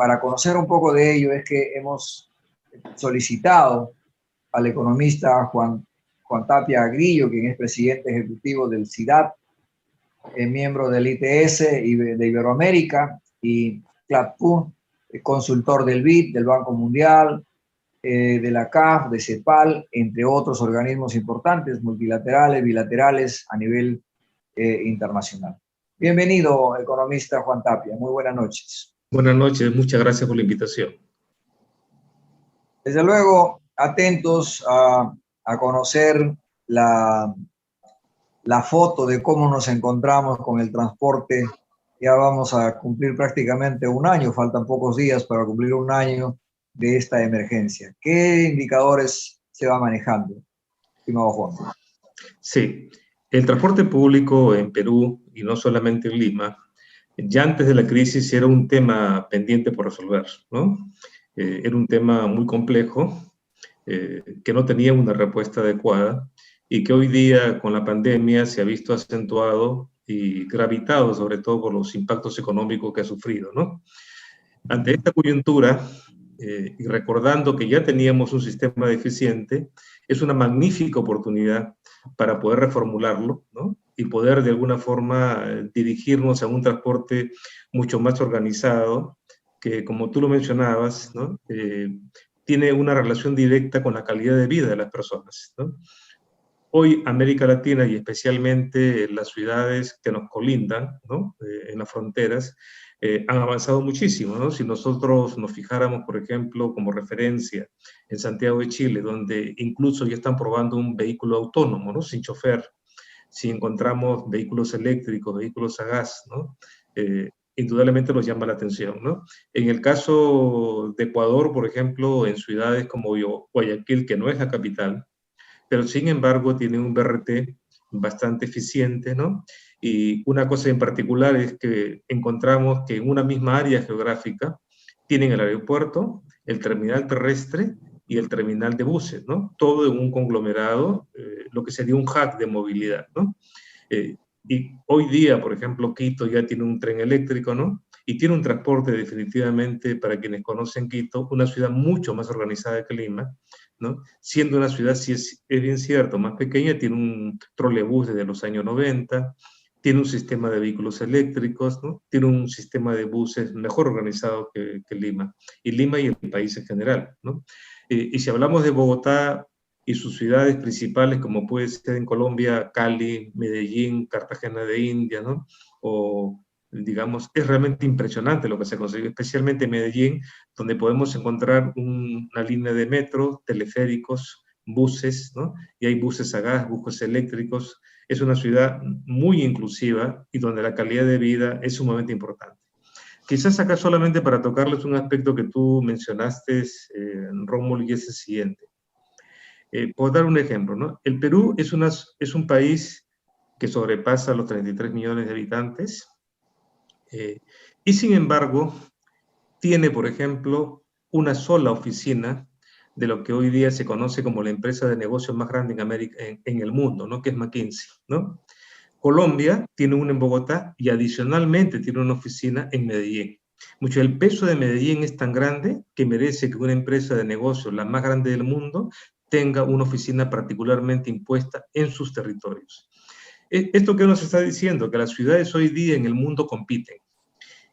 para conocer un poco de ello es que hemos solicitado al economista Juan Tapia Grillo, quien es presidente ejecutivo del CIDAD, miembro del ITS y de Iberoamérica, y Clatpun, consultor del BID, del Banco Mundial, de la CAF, de CEPAL, entre otros organismos importantes, multilaterales, bilaterales, a nivel internacional. Bienvenido, economista Juan Tapia. Muy buenas noches. Buenas noches, muchas gracias por la invitación. Desde luego, atentos a conocer la foto de cómo nos encontramos con el transporte. Ya vamos a cumplir prácticamente un año, faltan pocos días para cumplir un año de esta emergencia. ¿Qué indicadores se va manejando, estimado Juan? Sí, el transporte público en Perú, y no solamente en Lima, ya antes de la crisis era un tema pendiente por resolver, ¿no? Era un tema muy complejo, que no tenía una respuesta adecuada y que hoy día con la pandemia se ha visto acentuado y gravitado sobre todo por los impactos económicos que ha sufrido, ¿no? Ante esta coyuntura, y recordando que ya teníamos un sistema deficiente, es una magnífica oportunidad para poder reformularlo, ¿no? Y poder de alguna forma dirigirnos a un transporte mucho más organizado, que como tú lo mencionabas, ¿no? Tiene una relación directa con la calidad de vida de las personas, ¿no? Hoy América Latina y especialmente las ciudades que nos colindan, ¿no? En las fronteras, han avanzado muchísimo, ¿no? Si nosotros nos fijáramos, por ejemplo, como referencia en Santiago de Chile, donde incluso ya están probando un vehículo autónomo, ¿no? Sin chofer. Si encontramos vehículos eléctricos, vehículos a gas, ¿no? Indudablemente nos llama la atención, ¿no? En el caso de Ecuador, por ejemplo, en ciudades como Guayaquil, que no es la capital, pero sin embargo tiene un BRT bastante eficiente, ¿no? Y una cosa en particular es que encontramos que en una misma área geográfica tienen el aeropuerto, el terminal terrestre y el terminal de buses, ¿no? Todo en un conglomerado, lo que sería un hub de movilidad, ¿no? Y hoy día, por ejemplo, Quito ya tiene un tren eléctrico, ¿no? Y tiene un transporte definitivamente, para quienes conocen Quito, una ciudad mucho más organizada que Lima, ¿no? Siendo una ciudad, si es bien cierto, más pequeña, tiene un trolebús desde los años 90, tiene un sistema de vehículos eléctricos, ¿no? Tiene un sistema de buses mejor organizado que Lima, y Lima y el país en general, ¿no? Y si hablamos de Bogotá y sus ciudades principales, como puede ser en Colombia, Cali, Medellín, Cartagena de India, ¿no? O, digamos, es realmente impresionante lo que se consiguió, especialmente en Medellín, donde podemos encontrar una línea de metro, teleféricos, buses, ¿no? Y hay buses a gas, buses eléctricos. Es una ciudad muy inclusiva y donde la calidad de vida es sumamente importante. Quizás acá solamente para tocarles un aspecto que tú mencionaste, Rómulo, y es el siguiente. Por dar un ejemplo, ¿no? El Perú es un país que sobrepasa los 33 millones de habitantes, y sin embargo tiene, por ejemplo, una sola oficina de lo que hoy día se conoce como la empresa de negocios más grande en el mundo, ¿no? Que es McKinsey, ¿no? Colombia tiene una en Bogotá y adicionalmente tiene una oficina en Medellín. Mucho el peso de Medellín es tan grande que merece que una empresa de negocios, la más grande del mundo, tenga una oficina particularmente impuesta en sus territorios. ¿Esto qué nos está diciendo? Que las ciudades hoy día en el mundo compiten.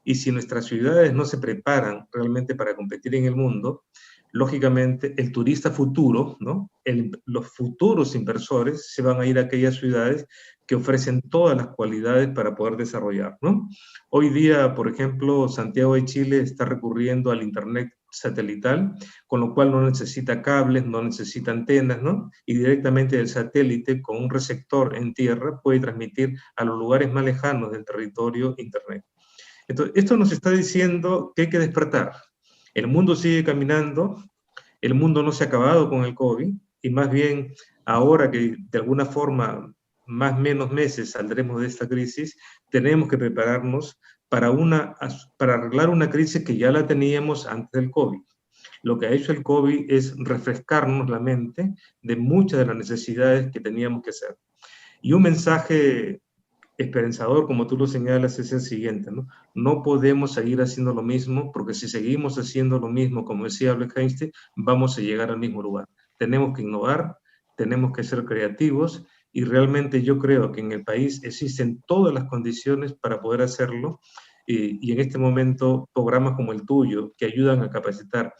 Y si nuestras ciudades no se preparan realmente para competir en el mundo, lógicamente el turista futuro, ¿no? Los futuros inversores se van a ir a aquellas ciudades que ofrecen todas las cualidades para poder desarrollar, ¿no? Hoy día, por ejemplo, Santiago de Chile está recurriendo al Internet satelital, con lo cual no necesita cables, no necesita antenas, ¿no? Y directamente del satélite, con un receptor en tierra, puede transmitir a los lugares más lejanos del territorio Internet. Entonces, esto nos está diciendo que hay que despertar. El mundo sigue caminando, el mundo no se ha acabado con el COVID, y más bien ahora que de alguna forma, más o menos meses saldremos de esta crisis, tenemos que prepararnos para arreglar una crisis que ya la teníamos antes del COVID. Lo que ha hecho el COVID es refrescarnos la mente de muchas de las necesidades que teníamos que hacer. Y un mensaje esperanzador, como tú lo señalas, es el siguiente, ¿no? No podemos seguir haciendo lo mismo, porque si seguimos haciendo lo mismo, como decía Albert Einstein, vamos a llegar al mismo lugar. Tenemos que innovar, tenemos que ser creativos, y realmente yo creo que en el país existen todas las condiciones para poder hacerlo, y en este momento programas como el tuyo, que ayudan a capacitar,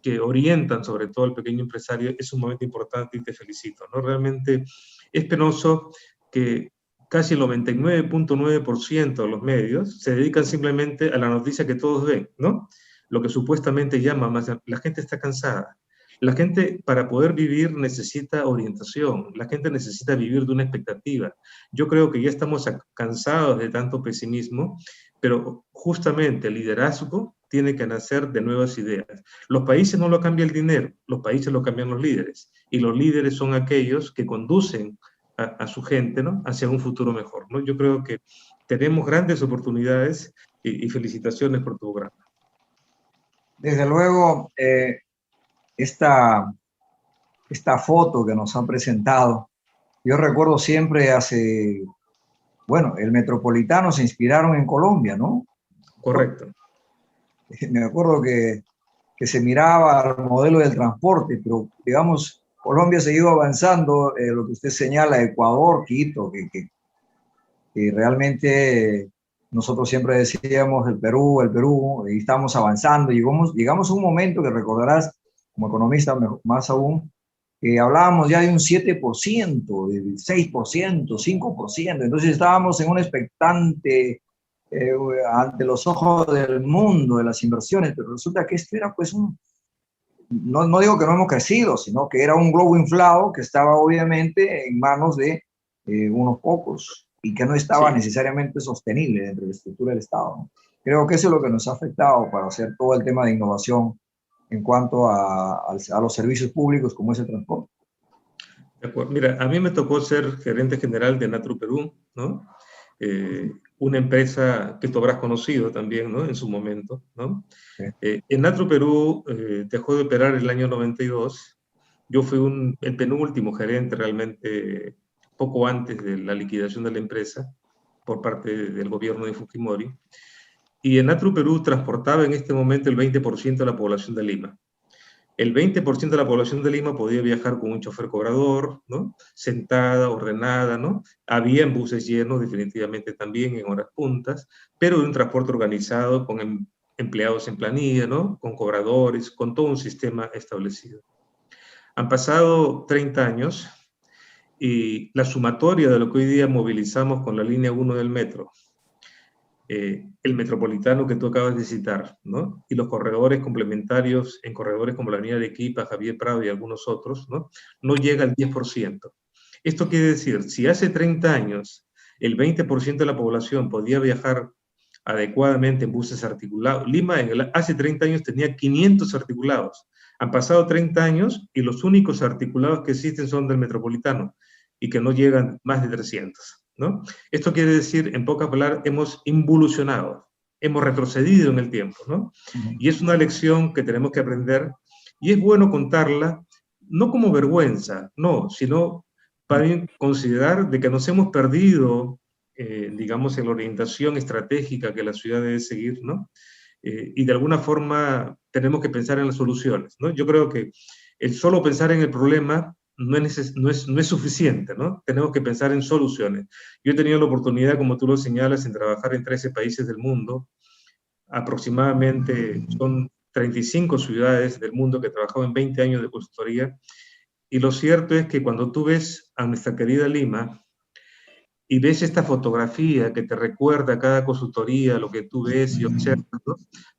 que orientan sobre todo al pequeño empresario, es un momento importante y te felicito, ¿no? Realmente es penoso que casi el 99.9% de los medios se dedican simplemente a la noticia que todos ven, ¿no? Lo que supuestamente llama más. La gente está cansada. La gente, para poder vivir, necesita orientación. La gente necesita vivir de una expectativa. Yo creo que ya estamos cansados de tanto pesimismo, pero justamente el liderazgo tiene que nacer de nuevas ideas. Los países no lo cambia el dinero, los países lo cambian los líderes. Y los líderes son aquellos que conducen a su gente, ¿no? Hacia un futuro mejor, ¿no? Yo creo que tenemos grandes oportunidades, y felicitaciones por tu programa. Desde luego, esta foto que nos han presentado, yo recuerdo siempre bueno, el Metropolitano se inspiraron en Colombia, ¿no? Correcto. Me acuerdo que se miraba al modelo del transporte, pero digamos, Colombia ha seguido avanzando, lo que usted señala, Ecuador, Quito, que realmente nosotros siempre decíamos el Perú, y estamos avanzando. Llegamos a un momento que recordarás, como economista más aún, que hablábamos ya de un 7%, de 6%, 5%. Entonces estábamos en un expectante ante los ojos del mundo de las inversiones, pero resulta que esto era pues no digo que no hemos crecido, sino que era un globo inflado que estaba obviamente en manos de unos pocos y que no estaba necesariamente sostenible dentro de la estructura del Estado, ¿no? Creo que eso es lo que nos ha afectado para hacer todo el tema de innovación en cuanto a los servicios públicos como es el transporte. De acuerdo. Mira, a mí me tocó ser gerente general de Natru Perú, ¿no? Una empresa que tú habrás conocido también, ¿no? En su momento, ¿no? Sí. En Natru Perú dejó de operar el año 92. Yo fui el penúltimo gerente realmente poco antes de la liquidación de la empresa por parte del gobierno de Fujimori. Y en Natru Perú transportaba en este momento el 20% de la población de Lima. El 20% de la población de Lima podía viajar con un chofer cobrador, ¿no? Sentada, ordenada, ¿no? Había buses llenos definitivamente también en horas puntas, pero de un transporte organizado con empleados en planilla, ¿no? Con cobradores, con todo un sistema establecido. Han pasado 30 años y la sumatoria de lo que hoy día movilizamos con la línea 1 del metro, el metropolitano que tú acabas de citar, ¿no? Y los corredores complementarios en corredores como la Avenida de Arequipa, Javier Prado y algunos otros, ¿no? No llega al 10%. Esto quiere decir, si hace 30 años el 20% de la población podía viajar adecuadamente en buses articulados, Lima hace 30 años tenía 500 articulados. Han pasado 30 años y los únicos articulados que existen son del metropolitano y que no llegan más de 300. ¿No? Esto quiere decir, en pocas palabras, hemos involucionado, hemos retrocedido en el tiempo, ¿no? Y es una lección que tenemos que aprender y es bueno contarla, no como vergüenza, no, sino para considerar de que nos hemos perdido, digamos, en la orientación estratégica que la ciudad debe seguir, ¿no? Y de alguna forma tenemos que pensar en las soluciones, ¿no? Yo creo que el solo pensar en el problema no es suficiente, ¿no? Tenemos que pensar en soluciones. Yo he tenido la oportunidad, como tú lo señalas, en trabajar en 13 países del mundo. Aproximadamente son 35 ciudades del mundo que he trabajado en 20 años de consultoría. Y lo cierto es que cuando tú ves a nuestra querida Lima y ves esta fotografía que te recuerda a cada consultoría, lo que tú ves y observas, ¿no?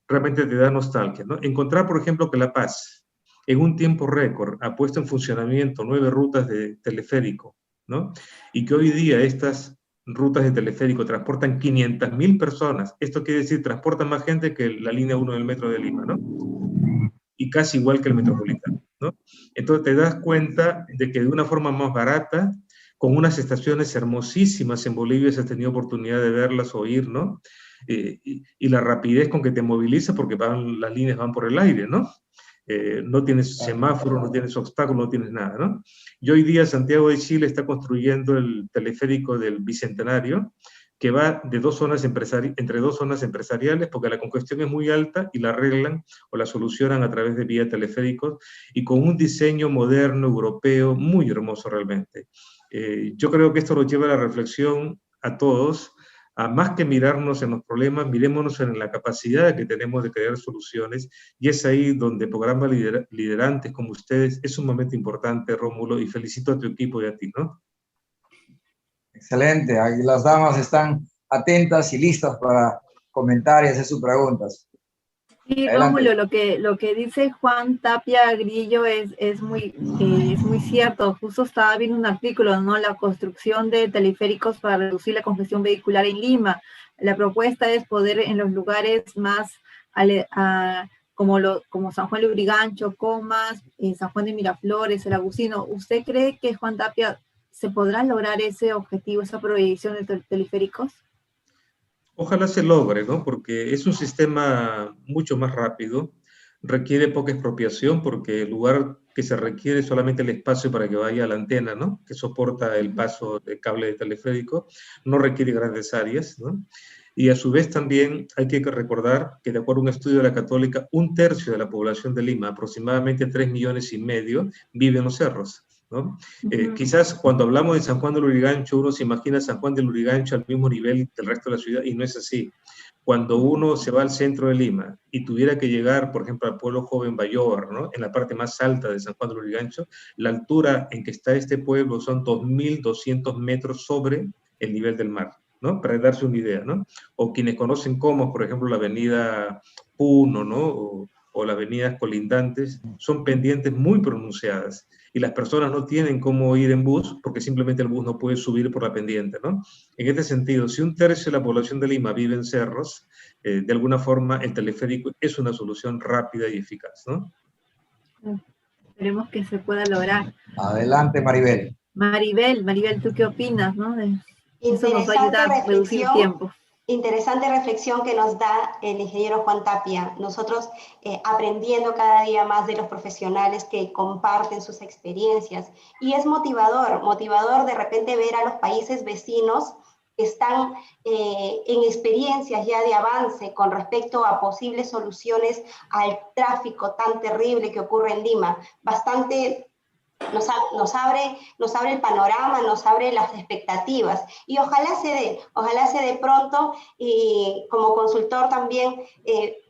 Realmente te da nostalgia, ¿no? Encontrar, por ejemplo, que La Paz, en un tiempo récord, ha puesto en funcionamiento 9 rutas de teleférico, ¿no? Y que hoy día estas rutas de teleférico transportan 500.000 personas. Esto quiere decir, transportan más gente que la línea 1 del metro de Lima, ¿no? Y casi igual que el metropolitano, ¿no? Entonces te das cuenta de que de una forma más barata, con unas estaciones hermosísimas en Bolivia, si has tenido oportunidad de verlas, oír, ¿no? Y la rapidez con que te moviliza, porque las líneas van por el aire, ¿no? No tienes semáforo, no tienes obstáculos, no tienes nada, ¿no? Y hoy día Santiago de Chile está construyendo el teleférico del Bicentenario, que va de entre dos zonas empresariales, porque la congestión es muy alta y la arreglan o la solucionan a través de vía teleféricos y con un diseño moderno, europeo, muy hermoso realmente. Yo creo que esto nos lleva a la reflexión a todos, a más que mirarnos en los problemas, mirémonos en la capacidad que tenemos de crear soluciones, y es ahí donde programas liderantes como ustedes es un momento importante, Rómulo, y felicito a tu equipo y a ti, ¿no? Excelente, ahí las damas están atentas y listas para comentar y hacer sus preguntas. Sí, Adelante. Rómulo, lo que dice Juan Tapia Grillo es muy cierto. Justo estaba viendo un artículo, ¿no? La construcción de teleféricos para reducir la congestión vehicular en Lima. La propuesta es poder en los lugares más como San Juan de Lurigancho, Comas, San Juan de Miraflores, el Agustino. ¿Usted cree que, Juan Tapia, se podrá lograr ese objetivo, esa proyección de teleféricos? Ojalá se logre, ¿no? Porque es un sistema mucho más rápido, requiere poca expropiación porque el lugar que se requiere es solamente el espacio para que vaya a la antena, ¿no? Que soporta el paso de cable de teleférico, no requiere grandes áreas, ¿no? Y a su vez también hay que recordar que de acuerdo a un estudio de la Católica, 1/3 de la población de Lima, aproximadamente 3,5 millones, vive en los cerros, ¿no? Quizás cuando hablamos de San Juan del Lurigancho, uno se imagina San Juan del Lurigancho al mismo nivel del resto de la ciudad, y no es así. Cuando uno se va al centro de Lima y tuviera que llegar, por ejemplo, al pueblo joven Bayobar, ¿no? En la parte más alta de San Juan del Lurigancho, la altura en que está este pueblo son 2.200 metros sobre el nivel del mar, ¿no? Para darse una idea, ¿no? O quienes conocen Comas, por ejemplo, la avenida Puno, ¿no? O las avenidas colindantes, son pendientes muy pronunciadas y las personas no tienen cómo ir en bus porque simplemente el bus no puede subir por la pendiente, ¿no? En este sentido, si 1/3 de la población de Lima vive en cerros, de alguna forma el teleférico es una solución rápida y eficaz, ¿no? Esperemos que se pueda lograr. Adelante, Maribel. Maribel, ¿tú qué opinas, no? Eso nos va a ayudar a reducir tiempo. Interesante reflexión que nos da el ingeniero Juan Tapia. Nosotros aprendiendo cada día más de los profesionales que comparten sus experiencias. Y es motivador de repente ver a los países vecinos que están en experiencias ya de avance con respecto a posibles soluciones al tráfico tan terrible que ocurre en Lima. Bastante nos abre el panorama, nos abre las expectativas y ojalá se dé pronto y como consultor también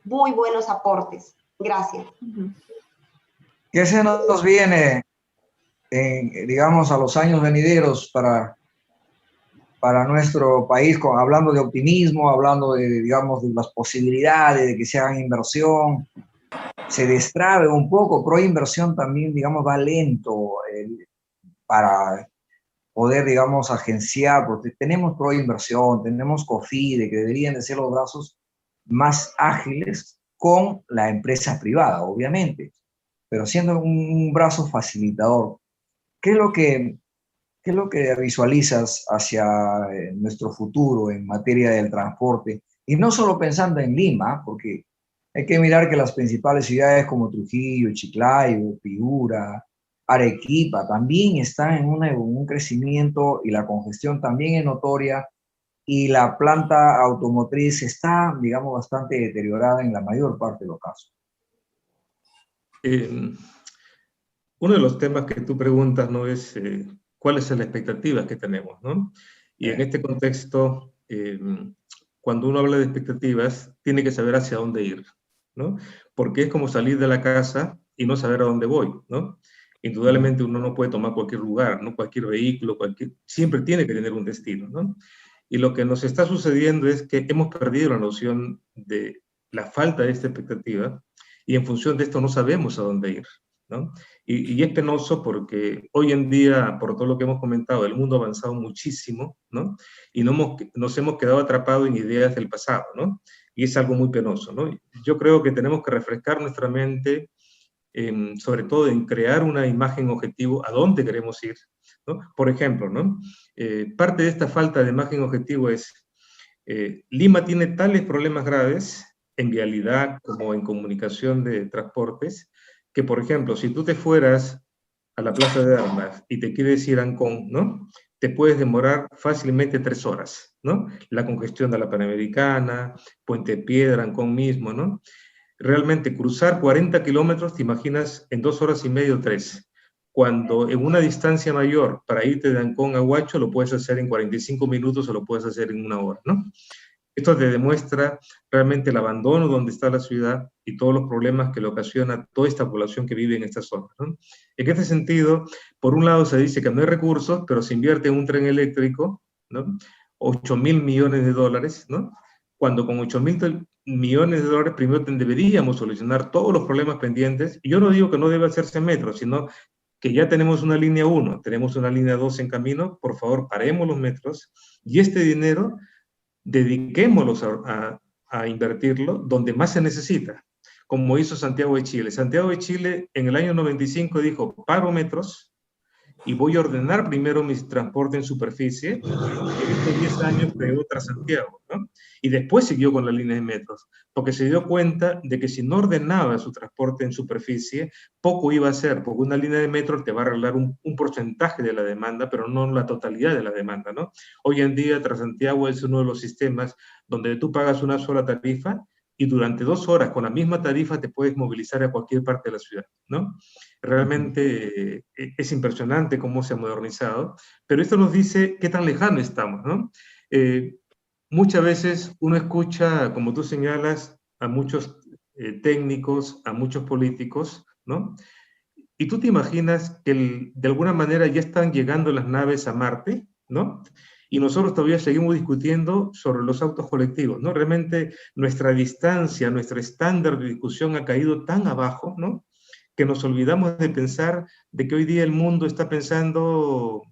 muy buenos aportes. Gracias. ¿Qué se nos viene, digamos, a los años venideros para nuestro país, hablando de optimismo, hablando de, digamos, de las posibilidades de que se hagan inversión? Se destrabe un poco, Proinversión también, digamos, va lento para poder, digamos, agenciar, porque tenemos Proinversión, tenemos COFIDE, que deberían de ser los brazos más ágiles con la empresa privada, obviamente, pero siendo un brazo facilitador. ¿Qué es lo que visualizas hacia nuestro futuro en materia del transporte? Y no solo pensando en Lima, porque hay que mirar que las principales ciudades como Trujillo, Chiclayo, Piura, Arequipa también están en un crecimiento y la congestión también es notoria y la planta automotriz está, digamos, bastante deteriorada en la mayor parte de los casos. Uno de los temas que tú preguntas, ¿no? Es cuáles son las expectativas que tenemos, ¿no? Y en este contexto, cuando uno habla de expectativas, tiene que saber hacia dónde ir, ¿no? Porque es como salir de la casa y no saber a dónde voy, ¿no? Indudablemente uno no puede tomar cualquier lugar, ¿no? Cualquier vehículo, siempre tiene que tener un destino, ¿no? Y lo que nos está sucediendo es que hemos perdido la noción de la falta de esta expectativa y en función de esto no sabemos a dónde ir, ¿no? Y es penoso porque hoy en día, por todo lo que hemos comentado, el mundo ha avanzado muchísimo, ¿no? Y nos hemos quedado atrapados en ideas del pasado, ¿no? Y es algo muy penoso, ¿no? Yo creo que tenemos que refrescar nuestra mente, sobre todo en crear una imagen objetivo a dónde queremos ir, ¿no? Por ejemplo, ¿no? Parte de esta falta de imagen objetivo es, Lima tiene tales problemas graves en vialidad como en comunicación de transportes, que, por ejemplo, si tú te fueras a la Plaza de Armas y te quieres ir a Ancón, ¿no? Te puedes demorar fácilmente 3 horas, ¿no? La congestión de la Panamericana, Puente Piedra, Ancón mismo, ¿no? Realmente cruzar 40 kilómetros, te imaginas, en 2 horas y media o 3. Cuando en una distancia mayor, para irte de Ancón a Huacho, lo puedes hacer en 45 minutos o lo puedes hacer en 1 hora, ¿no? Esto te demuestra realmente el abandono donde está la ciudad y todos los problemas que le ocasiona toda esta población que vive en esta zona, ¿no? En este sentido, por un lado se dice que no hay recursos, pero se invierte en un tren eléctrico, ¿no? 8.000 millones de dólares, ¿no? Cuando con 8.000 millones de dólares primero deberíamos solucionar todos los problemas pendientes. Y yo no digo que no debe hacerse metro, sino que ya tenemos una línea 1, tenemos una línea 2 en camino, por favor paremos los metros y este dinero dediquémoslos a invertirlo donde más se necesita, como hizo Santiago de Chile. Santiago de Chile en el año 95 dijo, paro metros y voy a ordenar primero mi transporte en superficie, y en estos 10 años creó Transantiago, ¿no? Y después siguió con la línea de metros, porque se dio cuenta de que si no ordenaba su transporte en superficie, poco iba a hacer, porque una línea de metro te va a arreglar un porcentaje de la demanda, pero no la totalidad de la demanda, ¿no? Hoy en día Transantiago es uno de los sistemas donde tú pagas una sola tarifa y durante 2 horas con la misma tarifa te puedes movilizar a cualquier parte de la ciudad, ¿no? Realmente es impresionante cómo se ha modernizado, pero esto nos dice qué tan lejano estamos, ¿no? Muchas veces uno escucha, como tú señalas, a muchos técnicos, a muchos políticos, ¿no? Y tú te imaginas que de alguna manera ya están llegando las naves a Marte, ¿no? Y nosotros todavía seguimos discutiendo sobre los autos colectivos, ¿no? Realmente nuestra distancia, nuestro estándar de discusión ha caído tan abajo, ¿no? Que nos olvidamos de pensar de que hoy día el mundo está pensando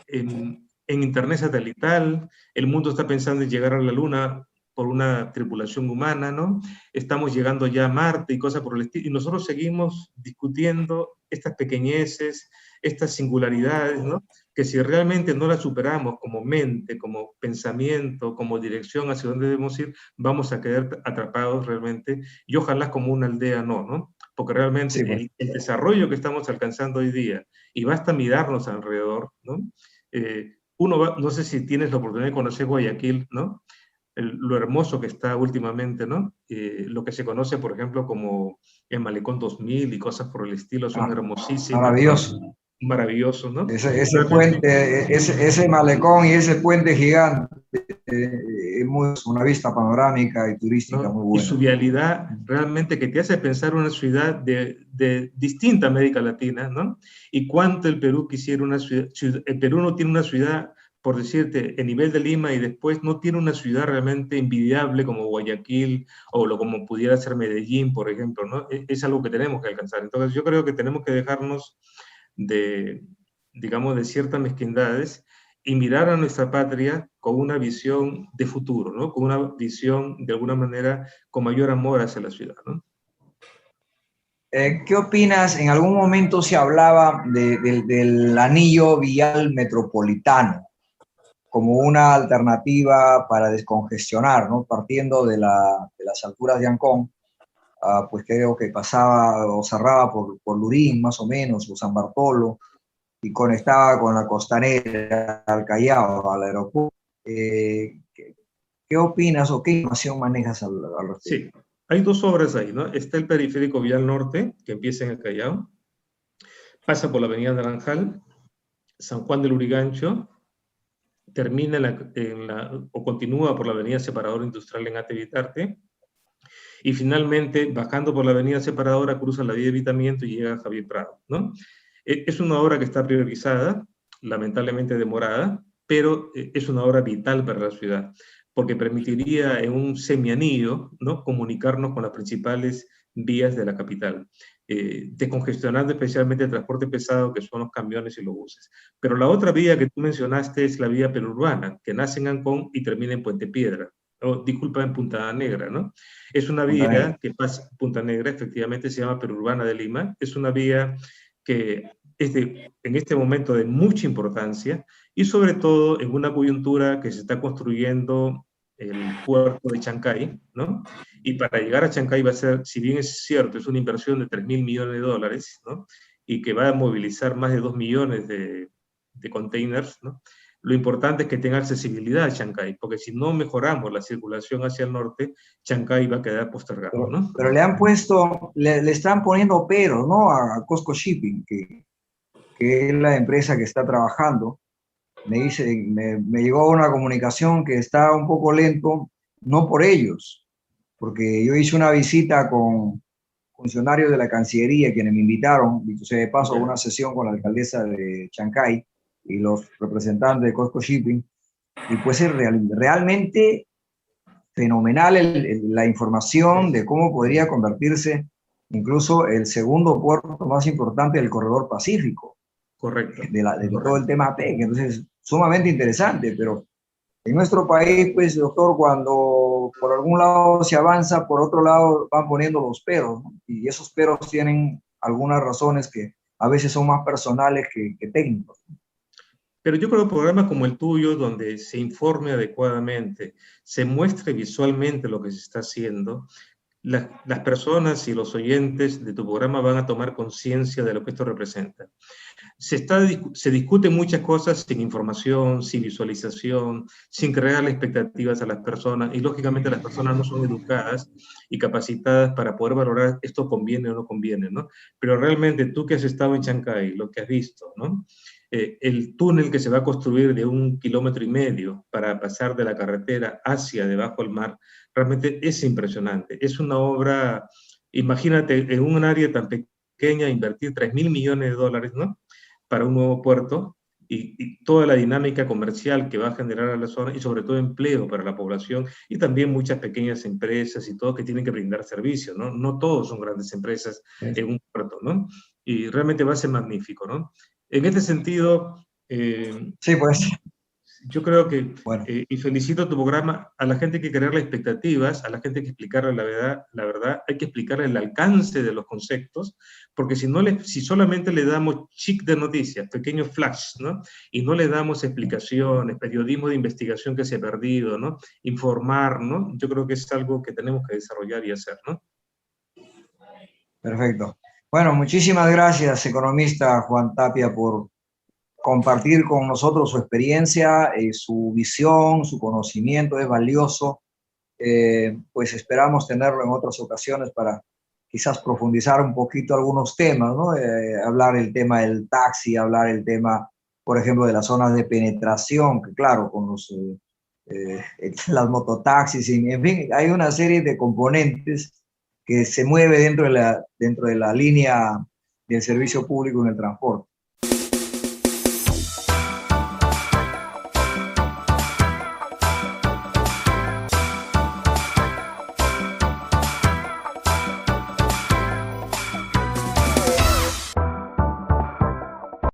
en Internet satelital, el mundo está pensando en llegar a la Luna por una tripulación humana, ¿no? Estamos llegando ya a Marte y cosas por el estilo, y nosotros seguimos discutiendo estas pequeñeces, estas singularidades, ¿no? Que si realmente no las superamos como mente, como pensamiento, como dirección hacia dónde debemos ir, vamos a quedar atrapados realmente, y ojalá como una aldea ¿no? Porque realmente Sí, pues. el desarrollo que estamos alcanzando hoy día, y basta mirarnos alrededor, ¿no? No sé si tienes la oportunidad de conocer Guayaquil, ¿no? Lo hermoso que está últimamente, ¿no? Lo que se conoce, por ejemplo, como el Malecón 2000 y cosas por el estilo, son hermosísimas, Maravilloso. ¿no? Maravilloso, ¿no? Ese Realmente, puente, ese malecón y ese puente gigante, es una vista panorámica y turística ¿no? muy Y buena. su vialidad realmente que te hace pensar una ciudad de distinta América Latina, ¿no? Y cuánto el Perú quisiera una ciudad, el Perú no tiene una ciudad, por decirte, en nivel de Lima, y después no tiene una ciudad realmente envidiable como Guayaquil o como pudiera ser Medellín, por ejemplo, ¿no? Es algo que tenemos que alcanzar. Entonces yo creo que tenemos que dejarnos de, digamos, de ciertas mezquindades y mirar a nuestra patria con una visión de futuro, ¿no? Con una visión, de alguna manera, con mayor amor hacia la ciudad, ¿no? ¿Qué opinas? En algún momento se hablaba del anillo vial metropolitano como una alternativa para descongestionar, ¿no? Partiendo de las alturas de Ancón, pues creo que pasaba o cerraba por Lurín, más o menos, o San Bartolo, y conectaba con la costanera, al Callao, al aeropuerto. ¿Qué opinas o qué información manejas al respecto? Sí, hay 2 obras ahí, ¿no? Está el periférico vial norte, que empieza en el Callao, pasa por la avenida Naranjal, San Juan del Urigancho, termina o continúa por la avenida Separador Industrial en Ate Vitarte, y finalmente, bajando por la avenida Separadora, cruza la vía de Evitamiento y llega a Javier Prado, ¿no? Es una obra que está priorizada, lamentablemente demorada, pero es una obra vital para la ciudad, porque permitiría en un semianillo, ¿no? Comunicarnos con las principales vías de la capital, descongestionando especialmente el transporte pesado, que son los camiones y los buses. Pero la otra vía que tú mencionaste es la vía perurbana, que nace en Ancón y termina en Puente Piedra, disculpa, en Punta Negra, ¿no? Es una vía que pasa, Punta Negra, efectivamente se llama Perurbana de Lima, es una vía que es en este momento de mucha importancia y sobre todo en una coyuntura que se está construyendo el puerto de Chancay, ¿no? Y para llegar a Chancay va a ser, si bien es cierto, es una inversión de 3.000 millones de dólares, ¿no? Y que va a movilizar más de 2 millones de containers, ¿no? Lo importante es que tenga accesibilidad a Chancay, porque si no mejoramos la circulación hacia el norte, Chancay va a quedar postergado, ¿no? Pero le han puesto, le están poniendo pero, ¿no? A COSCO Shipping, que es la empresa que está trabajando. Me llegó una comunicación que está un poco lento, no por ellos, porque yo hice una visita con funcionarios de la Cancillería, quienes me invitaron, dicho sea de paso, a una sesión con la alcaldesa de Chancay y los representantes de COSCO Shipping, y pues es realmente fenomenal la información de cómo podría convertirse incluso el segundo puerto más importante del corredor pacífico. Correcto. De todo el tema PEC. Entonces, sumamente interesante, pero en nuestro país, pues, doctor, cuando por algún lado se avanza, por otro lado van poniendo los peros, ¿no? Y esos peros tienen algunas razones que a veces son más personales que técnicos. Pero yo creo que programas como el tuyo, donde se informe adecuadamente, se muestre visualmente lo que se está haciendo, las personas y los oyentes de tu programa van a tomar conciencia de lo que esto representa. Se discuten muchas cosas sin información, sin visualización, sin crear expectativas a las personas, y lógicamente las personas no son educadas y capacitadas para poder valorar esto conviene o no conviene, ¿no? Pero realmente tú que has estado en Chancay, lo que has visto, ¿no? El túnel que se va a construir de 1,5 kilómetros para pasar de la carretera hacia debajo del mar, realmente es impresionante. Es una obra, imagínate, en un área tan pequeña, invertir 3.000 millones de dólares, ¿no? Para un nuevo puerto y toda la dinámica comercial que va a generar a la zona y sobre todo empleo para la población y también muchas pequeñas empresas y todo que tienen que brindar servicios, ¿no? No todos son grandes empresas en un puerto, ¿no? Y realmente va a ser magnífico, ¿no? En este sentido, sí, pues. yo creo que, bueno. Y felicito tu programa, a la gente hay que crearle expectativas, a la gente hay que explicarle la verdad, hay que explicarle el alcance de los conceptos, porque si solamente le damos chic de noticias, pequeños flash, ¿no? Y no le damos explicaciones, periodismo de investigación que se ha perdido, ¿no? Informar, ¿no? Yo creo que es algo que tenemos que desarrollar y hacer, ¿no? Perfecto. Bueno, muchísimas gracias, economista Juan Tapia, por compartir con nosotros su experiencia, su visión, su conocimiento es valioso. Pues esperamos tenerlo en otras ocasiones para quizás profundizar un poquito algunos temas, ¿no? Hablar el tema del taxi, hablar el tema, por ejemplo, de las zonas de penetración, que claro, con las mototaxis, en fin, hay una serie de componentes que se mueve dentro de la línea del servicio público en el transporte.